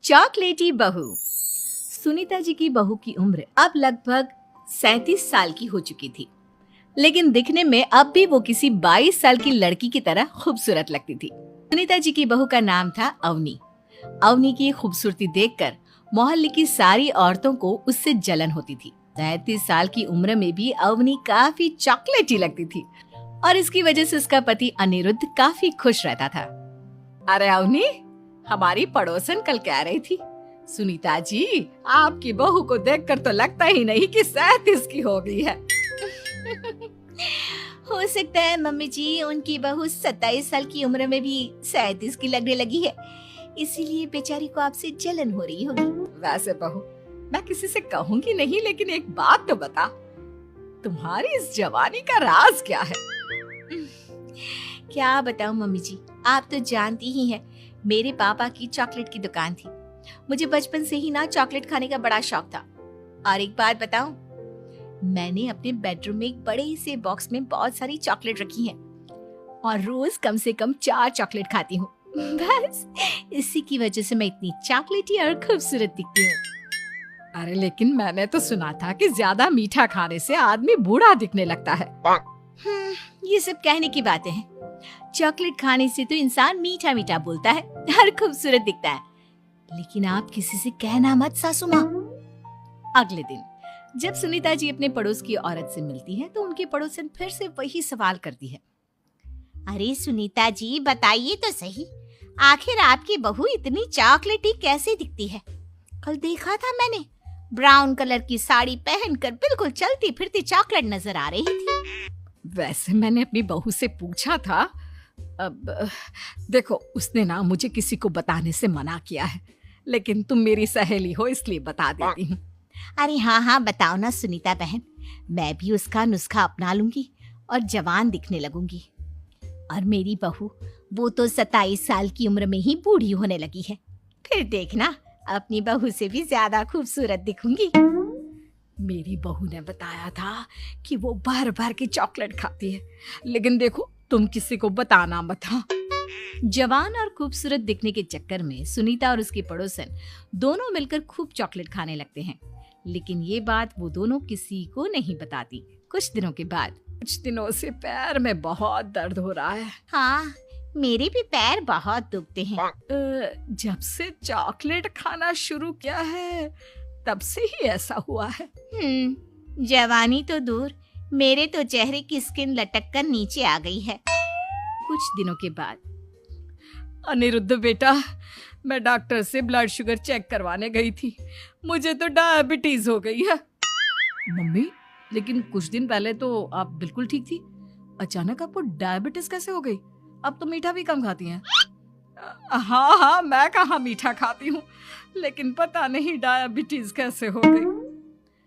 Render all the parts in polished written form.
चॉकलेटी बहू। सुनीता जी की बहू की उम्र अब लगभग 37 साल की हो चुकी थी, लेकिन दिखने में अब भी वो किसी 22 साल की लड़की की तरह खूबसूरत लगती थी। सुनीता जी की बहू का नाम था अवनी। अवनी की खूबसूरती देखकर मोहल्ले की सारी औरतों को उससे जलन होती थी। 37 साल की उम्र में भी अवनी काफी चॉकलेटी लगती थी और इसकी वजह से उसका पति अनिरुद्ध काफी खुश रहता था। अरे अवनी, हमारी पड़ोसन कल कह रही थी, सुनीता जी आपकी बहू को देखकर तो लगता ही नहीं कि 37 की हो गई है। हो सकता है मम्मी जी उनकी बहू 27 साल की उम्र में भी 37 की लगने लगी है, इसीलिए बेचारी को आपसे जलन हो रही होगी। वैसे बहू, मैं किसी से कहूंगी नहीं, लेकिन एक बात तो बता, तुम्हारी इस जवानी का राज क्या है? क्या बताऊं मम्मी जी, आप तो जानती ही हैं, मेरे पापा की चॉकलेट की दुकान थी। मुझे बचपन से ही ना चॉकलेट खाने का बड़ा शौक था। और एक बात बताऊं, मैंने अपने बेडरूम में एक बड़े से बॉक्स में बहुत सारी चॉकलेट रखी हैं और रोज कम से कम 4 चॉकलेट खाती हूँ। बस इसी की वजह से मैं इतनी चॉकलेटी और खूबसूरत दिखती हूँ। अरे लेकिन मैंने तो सुना था कि ज्यादा मीठा खाने से आदमी बूढ़ा दिखने लगता है। ये सब कहने की बातें हैं। चॉकलेट खाने से तो इंसान मीठा मीठा बोलता है और खूबसूरत दिखता है। लेकिन आप किसी से कहना मत सासू माँ। अगले दिन जब सुनीता जी अपने पड़ोस की औरत से मिलती है तो उनकी पड़ोसन फिर से वही सवाल करती है। अरे सुनीता जी बताइए तो सही, आखिर आपकी बहू इतनी चॉकलेटी कैसे दिखती है? कल देखा था मैंने, ब्राउन कलर की साड़ी पहनकर बिल्कुल चलती फिरती चॉकलेट नजर आ रही थी। वैसे मैंने अपनी बहू से पूछा था। अब देखो, उसने ना मुझे किसी को बताने से मना किया है, लेकिन तुम मेरी सहेली हो इसलिए बता देती हूँ। अरे हाँ बताओ ना सुनीता बहन, मैं भी उसका नुस्खा अपना लूंगी और जवान दिखने लगूंगी। और मेरी बहू, वो तो 27 साल की उम्र में ही बूढ़ी होने लगी है, फिर देखना अपनी बहू से भी ज्यादा खूबसूरत दिखूंगी। मेरी बहू ने बताया था कि वो भर भर के चॉकलेट खाती है, लेकिन देखो तुम किसी को बताना मत। हाँ। जवान और खूबसूरत दिखने के चक्कर में सुनीता और उसकी पड़ोसन दोनों मिलकर खूब चॉकलेट खाने लगते हैं, लेकिन ये बात वो दोनों किसी को नहीं बताती। कुछ दिनों से पैर में बहुत दर्द हो रहा है। हाँ, मेरे भी पैर बहुत दुखते हैं। जब से चॉकलेट खाना शुरू किया है तब से ही ऐसा हुआ है। जवानी तो दूर, मेरे तो चेहरे की स्किन लटक कर नीचे आ गई है। कुछ दिनों के बाद, अनिरुद्ध बेटा, मैं डॉक्टर से ब्लड शुगर चेक करवाने गई थी, मुझे तो डायबिटीज हो गई है। मम्मी, लेकिन कुछ दिन पहले तो आप बिल्कुल ठीक थी, अचानक आपको डायबिटीज कैसे हो गई? अब तो मीठा भी कम खाती हैं। हाँ, मैं कहाँ मीठा खाती हूँ, लेकिन पता नहीं डायबिटीज कैसे हो गई।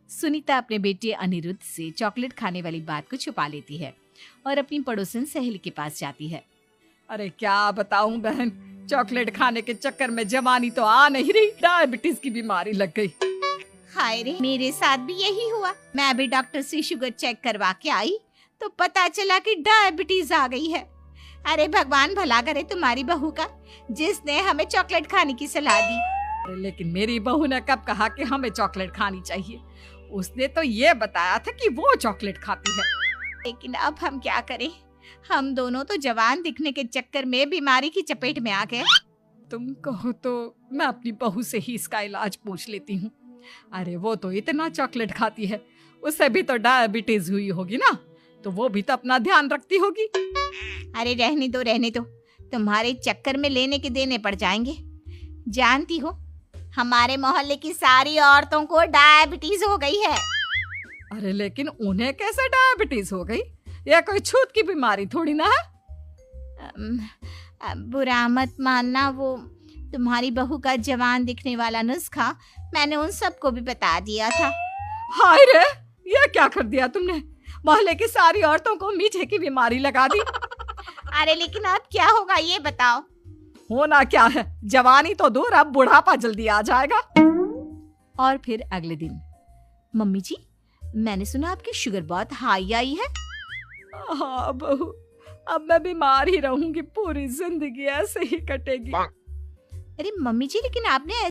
सुनीता अपने बेटे अनिरुद्ध से चॉकलेट खाने वाली बात को छुपा लेती है और अपनी पड़ोसन सहेली के पास जाती है। अरे क्या बताऊं बहन, चॉकलेट खाने के चक्कर में जवानी तो आ नहीं रही, डायबिटीज की बीमारी लग गई। हाय रे, मेरे साथ भी यही हुआ। मैं अभी डॉक्टर से शुगर चेक करवा के आई तो पता चला कि डायबिटीज आ गई है। अरे भगवान भला करे तुम्हारी बहू का, जिसने हमें चॉकलेट खाने की सलाह दी। लेकिन मेरी बहू ने कब कहा कि हमें चॉकलेट खानी चाहिए? उसने तो ये बताया था कि वो चॉकलेट खाती है। लेकिन अब हम क्या करें, हम दोनों तो जवान दिखने के चक्कर में बीमारी की चपेट में आ गए। तुम कहो तो मैं अपनी बहू से ही इसका इलाज पूछ लेती हूँ। अरे वो तो इतना चॉकलेट खाती है, उसे भी तो डायबिटीज हुई होगी ना, तो वो भी तो अपना ध्यान रखती होगी। अरे रहने दो, तुम्हारे चक्कर में लेने के देने पड़ जाएंगे। जानती हो, हमारे मोहल्ले की सारी औरतों को डायबिटीज हो गई है। अरे लेकिन उन्हें कैसे डायबिटीज हो गई? यह कोई छूत की बीमारी थोड़ी ना है। बुरा मत मानना, वो तुम्हारी बहू का जवान दिखने वाला नुस्खा मैंने उन सबको भी बता दिया था। हाय रे, ये क्या कर दिया तुमने? मोहल्ले की सारी औरतों को मीठे की बीमारी लगा दी। अरे लेकिन अब क्या होगा ये बताओ। होना क्या है, जवानी तो दूर, अब बुढ़ापा जल्दी आ जाएगा। और फिर अगले दिन, मम्मी जी, मैंने सुना आपकी शुगर बहुत हाई आई है। हाँ बहू, अब मैं बीमार ही रहूंगी, पूरी जिंदगी ऐसे ही कटेगी। अरे मम्मी जी, लेकिन आपने